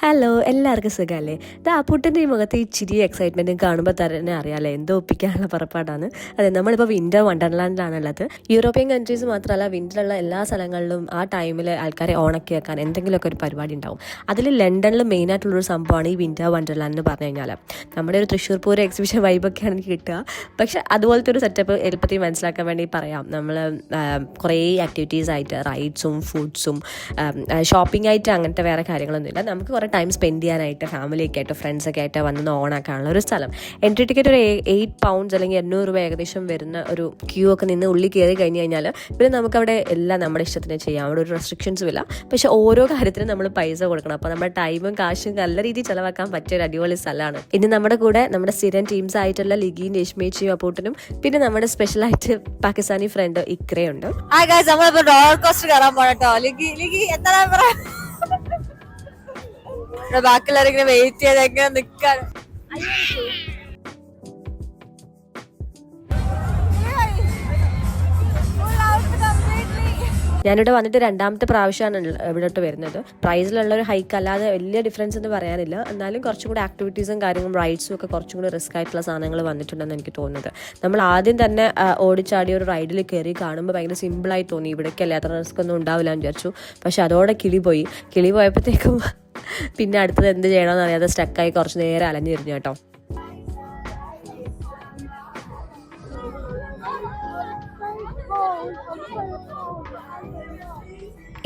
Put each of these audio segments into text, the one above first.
Hello, എല്ലാവർക്കും സുഖമല്ലേ? ഇത് അപ്പൂട്ടൻ്റെ ഈ മുഖത്ത് ഈ ചിരി എക്സൈറ്റ്മെൻറ്റും കാണുമ്പോൾ തന്നെ അറിയാമല്ലേ എന്തോ ഒപ്പിക്കാനുള്ള പുറപ്പാടാണ്. അതെ, നമ്മളിപ്പോൾ വിൻ്റർ വണ്ടർലാൻഡിലാണുള്ളത്. യൂറോപ്യൻ കൺട്രീസ് മാത്രമല്ല, വിൻ്ററുള്ള എല്ലാ സ്ഥലങ്ങളിലും ആ ടൈമിൽ ആൾക്കാരെ ഓണക്കി വെക്കാൻ എന്തെങ്കിലുമൊക്കെ ഒരു പരിപാടി ഉണ്ടാവും. അതിൽ ലണ്ടനിൽ മെയിനായിട്ടുള്ളൊരു സംഭവമാണ് ഈ വിൻ്റർ വണ്ടർലാൻഡ് എന്ന് പറഞ്ഞു കഴിഞ്ഞാൽ. നമ്മുടെ ഒരു തൃശ്ശൂർ പൂരം എക്സിബിഷൻ വൈബൊക്കെയാണ് എനിക്ക് കിട്ടുക. പക്ഷേ അതുപോലത്തെ ഒരു സെറ്റപ്പ് എളുപ്പത്തിൽ മനസ്സിലാക്കാൻ വേണ്ടി പറയാം. നമ്മൾ കുറേ ആക്ടിവിറ്റീസ് ആയിട്ട് റൈഡ്സും ഫുഡ്സും ഷോപ്പിംഗ് ആയിട്ട് അങ്ങനത്തെ വേറെ കാര്യങ്ങളൊന്നുമില്ല. നമുക്ക് കുറേ ടൈം സ്പെൻഡ് ചെയ്യാനായിട്ട് ഫാമിലിയൊക്കെ ആയിട്ട് ഫ്രണ്ട്സൊക്കെ ആയിട്ട് വന്ന് ഓണാക്കാനുള്ള ഒരു സ്ഥലം. എൻട്രി ടിക്കറ്റ് ഒരു £8 അല്ലെങ്കിൽ 800 രൂപ ഏകദേശം വരുന്ന ഒരു ക്യൂ ഒക്കെ നിന്ന് ഉള്ളിൽ കയറി കഴിഞ്ഞ് കഴിഞ്ഞാൽ പിന്നെ നമുക്കവിടെ എല്ലാം നമ്മുടെ ഇഷ്ടത്തിന് ചെയ്യാം. അവിടെ ഒരു റെസ്ട്രിക്ഷൻസും ഇല്ല. പക്ഷേ ഓരോ കാര്യത്തിനും നമ്മൾ പൈസ കൊടുക്കണം. അപ്പോൾ നമ്മുടെ ടൈമും കാശും നല്ല രീതിയിൽ ചിലവാക്കാൻ പറ്റിയ ഒരു അടിപൊളി സ്ഥലമാണ്. ഇനി നമ്മുടെ കൂടെ നമ്മുടെ സ്ഥിരം ടീംസ് ആയിട്ടുള്ള ലിഗിയും രശ്മിച്ചിയും അപ്പൂട്ടനും പിന്നെ നമ്മുടെ സ്പെഷ്യലായിട്ട് പാകിസ്ഥാനി ഫ്രണ്ട് ഇക്രയുണ്ട്. ബാക്കിയുള്ളവരിങ്ങനെ വെയിറ്റ് ചെയ്ത് എങ്ങനെ നിക്കാൻ. ഞാനിവിടെ വന്നിട്ട് രണ്ടാമത്തെ പ്രാവശ്യമാണ് ഇവിടോട്ട് വരുന്നത്. പ്രൈസിലുള്ള ഒരു ഹൈക്ക് അല്ലാതെ വലിയ ഡിഫറൻസ് എന്ന് പറയാനില്ല. എന്നാലും കുറച്ചും കൂടി ആക്ടിവിറ്റീസും കാര്യങ്ങളും റൈഡ്സും ഒക്കെ കുറച്ചും കൂടി റിസ്ക് ആയിട്ടുള്ള സാധനങ്ങൾ വന്നിട്ടുണ്ടെന്ന് എനിക്ക് തോന്നുന്നത്. നമ്മൾ ആദ്യം തന്നെ ഓടിച്ചാടി ഒരു റൈഡിൽ കയറി കാണുമ്പോൾ ഭയങ്കര സിമ്പിളായി തോന്നി. ഇവിടേക്കല്ലേ അത്ര റിസ്ക് ഒന്നും ഉണ്ടാവില്ല എന്ന് വിചാരിച്ചു. പക്ഷെ അതോടെ കിളി പോയപ്പോഴത്തേക്കും പിന്നെ അടുത്തത് എന്ത് ചെയ്യണമെന്ന് അറിയാതെ സ്റ്റക്കായി കുറച്ച് നേരം അലഞ്ഞിരുന്നു കേട്ടോ.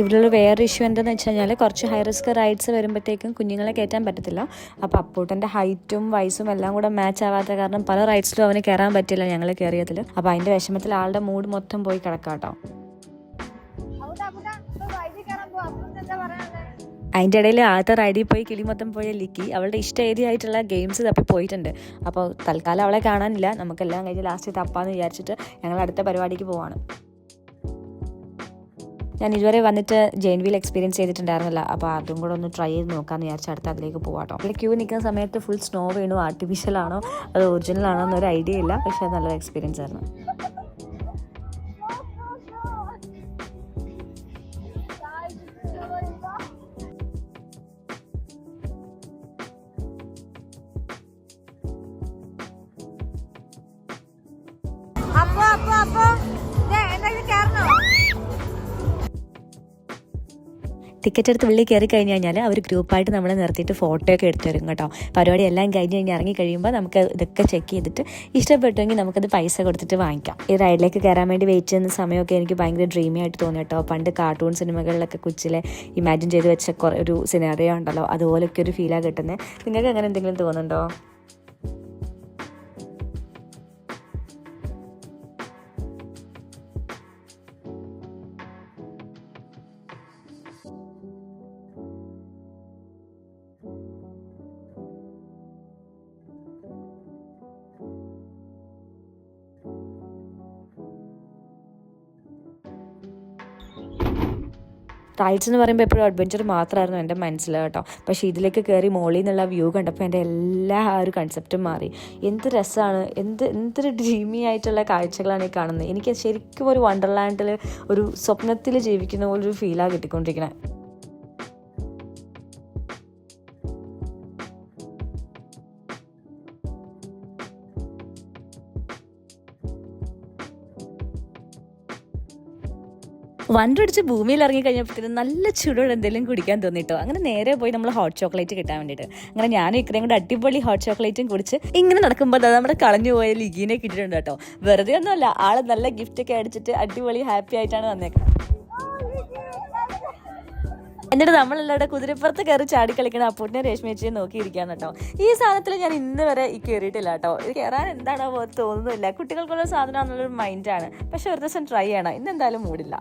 ഇവിടെയുള്ള വേറൊരു ഇഷ്യൂ എന്താണെന്ന് വെച്ച് കഴിഞ്ഞാൽ കുറച്ച് ഹൈ റിസ്ക് റൈഡ്സ് വരുമ്പോഴത്തേക്കും കുഞ്ഞുങ്ങളെ കയറ്റാൻ പറ്റത്തില്ല. അപ്പോൾ അപ്പൂട്ടൻ്റെ ഹൈറ്റും വയസ്സും എല്ലാം കൂടെ മാച്ച് ആവാത്ത കാരണം പല റൈഡ്സിലും അവന് കയറാൻ പറ്റില്ല ഞങ്ങൾ കയറിയതിൽ. അപ്പോൾ അതിൻ്റെ വിഷമത്തിൽ ആളുടെ മൂഡ് മൊത്തം പോയി കിടക്കാം കേട്ടോ. അതിൻ്റെ ഇടയിൽ ആദ്യത്തെ റൈഡിൽ പോയി കിളി മൊത്തം പോയ ലിക്കി അവളുടെ ഇഷ്ട ഏരിയ ആയിട്ടുള്ള ഗെയിംസ് തപ്പി പോയിട്ടുണ്ട്. അപ്പോൾ തൽക്കാലം അവളെ കാണാനില്ല. നമുക്കെല്ലാം കഴിഞ്ഞ് ലാസ്റ്റ് തപ്പാന്ന് വിചാരിച്ചിട്ട് ഞങ്ങൾ അടുത്ത പരിപാടിക്ക് പോവാണ്. ഞാൻ ഇതുവരെ വന്നിട്ട് ജെയിൻ വീൽ എക്സ്പീരിയൻസ് ചെയ്തിട്ടുണ്ടായിരുന്നില്ല. അപ്പോൾ അതും കൂടെ ഒന്ന് ട്രൈ ചെയ്ത് നോക്കാമെന്ന് വിചാരിച്ച് അടുത്ത് അതിലേക്ക് പോകാട്ടോ. അതിൽ ക്യൂ നിൽക്കുന്ന സമയത്ത് ഫുൾ സ്നോ വീണു. ആർട്ടിഫിഷ്യൽ ആണോ അത് ഒറിജിനൽ ആണോ എന്നൊരു ഐഡിയ ഇല്ല. പക്ഷേ അത് നല്ലൊരു എക്സ്പീരിയൻസ് ആയിരുന്നു. ടിക്കറ്റ് എടുത്ത് ഉള്ളിൽ കയറി കഴിഞ്ഞ് കഴിഞ്ഞാൽ അവർ ഗ്രൂപ്പായിട്ട് നമ്മളെ നിർത്തിയിട്ട് ഫോട്ടോ ഒക്കെ എടുത്ത് തരും കേട്ടോ. പരിപാടി എല്ലാം കഴിഞ്ഞ് ഇറങ്ങി കഴിയുമ്പോൾ നമുക്ക് ഇതൊക്കെ ചെക്ക് ചെയ്തിട്ട് ഇഷ്ടപ്പെട്ടുവെങ്കിൽ നമുക്കത് പൈസ കൊടുത്തിട്ട് വാങ്ങിക്കാം. ഈ റൈഡിലേക്ക് കയറാൻ വേണ്ടി വെയിറ്റ് ചെയ്യുന്ന സമയമൊക്കെ എനിക്ക് ഭയങ്കര ഡ്രീമി ആയിട്ട് തോന്നി കേട്ടോ. പണ്ട് കാർട്ടൂൺ സിനിമകളിലൊക്കെ കൊച്ചിലെ ഇമാജിൻ ചെയ്ത് വെച്ച ഒരു സിനാറിയോ ഉണ്ടല്ലോ, അതുപോലൊക്കെ ഒരു ഫീലാണ് കിട്ടുന്നത്. നിങ്ങൾക്ക് അങ്ങനെ എന്തെങ്കിലും തോന്നുന്നുണ്ടോ? റൈഡ്സ് എന്ന് പറയുമ്പോൾ എപ്പോഴും അഡ്വഞ്ചർ മാത്രമായിരുന്നു എൻ്റെ മനസ്സിൽ കേട്ടോ. പക്ഷേ ഇതിലേക്ക് കയറി മോളിൽ നിന്നുള്ള വ്യൂ കണ്ടപ്പോൾ എൻ്റെ എല്ലാ ഒരു കൺസെപ്റ്റും മാറി. എന്ത് രസമാണ്, എന്തൊരു ഡ്രീമി ആയിട്ടുള്ള കാഴ്ചകളാണ് ഈ കാണുന്നത്. എനിക്ക് ശരിക്കും ഒരു വണ്ടർലാൻഡിൽ ഒരു സ്വപ്നത്തിൽ ജീവിക്കുന്ന പോലൊരു ഫീലാണ് കിട്ടിക്കൊണ്ടിരിക്കുന്നത്. വണ്ടടിച്ച് ഭൂമിയിൽ ഇറങ്ങി കഴിഞ്ഞപ്പോഴത്തേക്കും നല്ല ചൂടോടെ എന്തെങ്കിലും കുടിക്കാൻ തോന്നിട്ടോ. അങ്ങനെ നേരെ പോയി നമ്മൾ ഹോട്ട് ചോക്ലേറ്റ് കിട്ടാൻ വേണ്ടിയിട്ട് അങ്ങനെ ഞാനും ഇത്രയും കൂടെ അടിപൊളി ഹോട്ട് ചോക്ലേറ്റും കുടിച്ച് ഇങ്ങനെ നടക്കുമ്പോൾ അത് നമ്മുടെ കളഞ്ഞു പോയ ലിഗീനെ കിട്ടിയിട്ടുണ്ട് കേട്ടോ. വെറുതെ ഒന്നുമല്ല, ആള് നല്ല ഗിഫ്റ്റൊക്കെ അടിച്ചിട്ട് അടിപൊളി ഹാപ്പി ആയിട്ടാണ് വന്നേക്കുന്നത്. എന്നിട്ട് നമ്മളെല്ലാവരുടെ കുതിരപ്പുറത്ത് കയറി ചാടി കളിക്കണം അപ്പൂട്ടിനെ രേഷ്മേച്ചിയെ നോക്കിയിരിക്കുകയാണ് കേട്ടോ. ഈ സാധനത്തിൽ ഞാൻ ഇന്ന് വരെ കയറിയിട്ടില്ല കേട്ടോ. ഇത് കയറാൻ എന്താണോ തോന്നുന്നില്ല. കുട്ടികൾക്കുള്ള സാധനമാണെന്നുള്ളൊരു മൈൻഡാണ്. പക്ഷെ ഒരു ദിവസം ട്രൈ ചെയ്യണം. ഇന്നെന്തായാലും മൂടില്ല.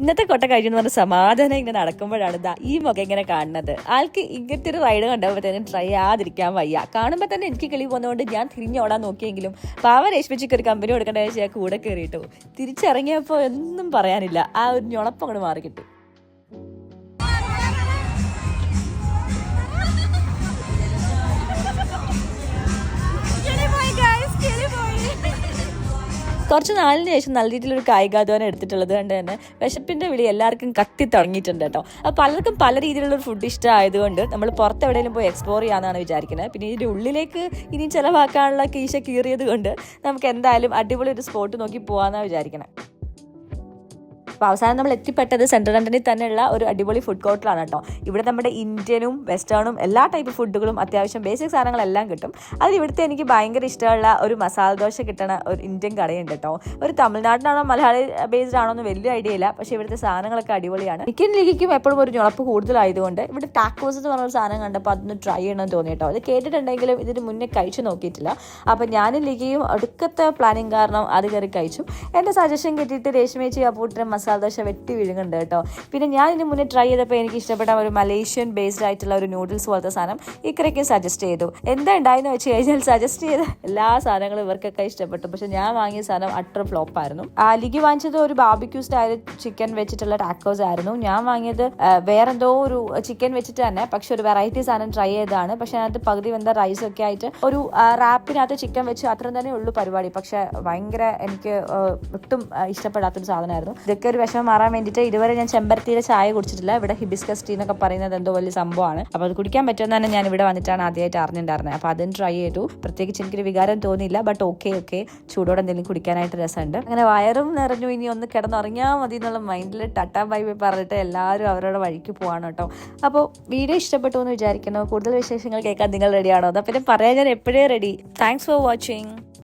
ഇന്നത്തെ കൊട്ട കഴിഞ്ഞെന്ന് പറഞ്ഞ സമാധാനം ഇങ്ങനെ നടക്കുമ്പോഴാണ് ഈ മുഖം ഇങ്ങനെ കാണുന്നത്. ആൾക്ക് ഇങ്ങനത്തെ ഒരു റൈഡ് കണ്ടപ്പോഴത്തേനും ട്രൈ ചെയ്യാതിരിക്കാൻ വയ്യ. കാണുമ്പോൾ തന്നെ എനിക്ക് കിളി പോകുന്നതുകൊണ്ട് ഞാൻ തിരിഞ്ഞോടാൻ നോക്കിയെങ്കിലും പാവ രേഷ്മിച്ചിക്ക് ഒരു കമ്പനി കൊടുക്കേണ്ട വെച്ചാൽ കൂടെ കയറിയിട്ടു. തിരിച്ചിറങ്ങിയപ്പോൾ ഒന്നും പറയാനില്ല. ആ ഒരു ഞൊളപ്പം അങ്ങോട്ട് മാറി കിട്ടി. Kelly boy, guys, Kelly boy. കുറച്ച് നാളിന് ശേഷം നല്ല രീതിയിലൊരു കായികാധ്വാനം എടുത്തിട്ടുള്ളത് കൊണ്ട് തന്നെ വിശപ്പിൻ്റെ വിളി എല്ലാവർക്കും കത്തി തുടങ്ങിയിട്ടുണ്ട് കേട്ടോ. അപ്പോൾ പലർക്കും പല രീതിയിലുള്ളൊരു ഫുഡ് ഇഷ്ടമായതുകൊണ്ട് നമ്മൾ പുറത്ത് എവിടെയെങ്കിലും പോയി എക്സ്പ്ലോർ ചെയ്യാമെന്നാണ് വിചാരിക്കുന്നത്. പിന്നെ ഇതിൻ്റെ ഉള്ളിലേക്ക് ഇനി ചിലവാക്കാനുള്ള കീശ കീറിയത് കൊണ്ട് നമുക്ക് എന്തായാലും അടിപൊളി ഒരു സ്പോട്ട് നോക്കി പോകാമെന്നാണ് വിചാരിക്കുന്നത്. അപ്പോൾ അവസാനം നമ്മൾ എത്തിപ്പെട്ടത് സെൻട്രൽ ലണ്ടനിൽ തന്നെയുള്ള ഒരു അടിപൊളി ഫുഡ് കോർട്ടിലാണ് കേട്ടോ. ഇവിടെ നമ്മുടെ ഇന്ത്യനും വെസ്റ്റേണും എല്ലാ ടൈപ്പ് ഫുഡുകളും അത്യാവശ്യം ബേസിക് സാധനങ്ങളെല്ലാം കിട്ടും. അതിൽ ഇവിടുത്തെ എനിക്ക് ഭയങ്കര ഇഷ്ടമുള്ള ഒരു മസാല ദോശ കിട്ടണ ഒരു ഇന്ത്യൻ കടയുണ്ട് കേട്ടോ. ഒരു തമിഴ്നാട്ടിലാണോ മലയാളി ബേസ്ഡ് ആണോ എന്ന് വലിയ ഐഡിയ ഇല്ല, പക്ഷേ ഇവിടുത്തെ സാധനങ്ങളൊക്കെ അടിപൊളിയാണ്. ചിക്കൻ ലിഗിക്കും എപ്പോഴും ഒരു ഞുളപ്പ് കൂടുതലായതുകൊണ്ട് ഇവിടെ ടാക്കോസ് എന്ന് പറഞ്ഞൊരു സാധനം കണ്ടപ്പോൾ അതൊന്ന് ട്രൈ ചെയ്യണമെന്ന് തോന്നി കേട്ടോ. അത് കേട്ടിട്ടുണ്ടെങ്കിലും ഇതിന് മുന്നേ കഴിച്ചു നോക്കിയിട്ടില്ല. അപ്പോൾ ഞാനും ലിഗിയും അടുക്കത്തെ പ്ലാനിങ് കാരണം അത് കയറി കഴിച്ചു. എൻ്റെ സജഷൻ കിട്ടിയിട്ട് രേഷ്മേച്ചി അപ്പൂട്ടിന് മസാല ദോശ വെട്ടി വീഴുന്നുണ്ട് കേട്ടോ. പിന്നെ ഞാൻ ഇതിന് മുന്നേ ട്രൈ ചെയ്തപ്പോൾ എനിക്ക് ഇഷ്ടപ്പെട്ട ഒരു മലേഷ്യൻ ബേസ്ഡ് ആയിട്ടുള്ള ഒരു നൂഡിൽസ് പോലത്തെ സാധനം ഇക്കരയ്ക്ക് സജസ്റ്റ് ചെയ്തു. എന്താ ഉണ്ടായെന്ന് വെച്ച് കഴിഞ്ഞാൽ സജസ്റ്റ് ചെയ്ത എല്ലാ സാധനങ്ങളും ഇവർക്കൊക്കെ ഇഷ്ടപ്പെട്ടു. പക്ഷെ ഞാൻ വാങ്ങിയ സാധനം അട്ടർ ഫ്ലോപ്പായിരുന്നു. ലിഗി വാങ്ങിച്ചത് ഒരു ബാർബിക്യൂ സ്റ്റൈൽ ചിക്കൻ വെച്ചിട്ടുള്ള ടാക്കോസ് ആയിരുന്നു. ഞാൻ വാങ്ങിയത് വേറെന്തോ ഒരു ചിക്കൻ വെച്ചിട്ട് തന്നെ, പക്ഷെ ഒരു വെറൈറ്റി സാധനം ട്രൈ ചെയ്തതാണ്. പക്ഷെ അതിനകത്ത് പകുതി വെന്ത റൈസൊക്കെ ആയിട്ട് ഒരു റാപ്പിനകത്ത് ചിക്കൻ വെച്ച് അത്ര തന്നെ ഉള്ളൂ പരിപാടി. പക്ഷെ ഭയങ്കര എനിക്ക് ഒട്ടും ഇഷ്ടപ്പെടാത്തൊരു സാധനമായിരുന്നു. ഇതൊക്കെ ഒരു വിഷമം മാറാൻ വേണ്ടിയിട്ട് ഇതുവരെ ഞാൻ ചെമ്പരത്തിയുടെ ചായ കുടിച്ചിട്ടില്ല. ഇവിടെ ഹിബിസ്കസ് ടീ എന്നൊക്കെ പറയുന്നത് എന്തോ വലിയ സംഭവമാണ്. അപ്പോൾ അത് കുടിക്കാൻ പറ്റുമെന്ന് തന്നെ ഞാൻ ഇവിടെ വന്നിട്ടാണ് ആദ്യമായിട്ട് അറിഞ്ഞിട്ടുണ്ടായിരുന്നത്. അപ്പോൾ അതും ട്രൈ ചെയ്തു. പ്രത്യേകിച്ച് എനിക്കൊരു വികാരം തോന്നിയില്ല. ബട്ട് ഓക്കെ ചൂടോടെ എന്തെങ്കിലും കുടിക്കാനായിട്ട് രസമുണ്ട്. അങ്ങനെ വയറും നിറഞ്ഞു, ഇനി ഒന്ന് കിടന്നുറങ്ങിയാൽ മതി എന്നുള്ള മൈൻഡിൽ ടട്ടാ ബൈ ബൈ പറഞ്ഞിട്ട് എല്ലാവരും അവരുടെ വഴിക്ക് പോവാണ് കേട്ടോ. അപ്പോൾ വീഡിയോ ഇഷ്ടപ്പെട്ടു എന്ന് വിചാരിക്കുന്നു. കൂടുതൽ വിശേഷങ്ങൾ കേൾക്കാൻ നിങ്ങൾ റെഡിയാണോ? അതാ പിന്നെ പറയാൻ ഞാൻ എപ്പോഴേ റെഡി. Thanks for watching.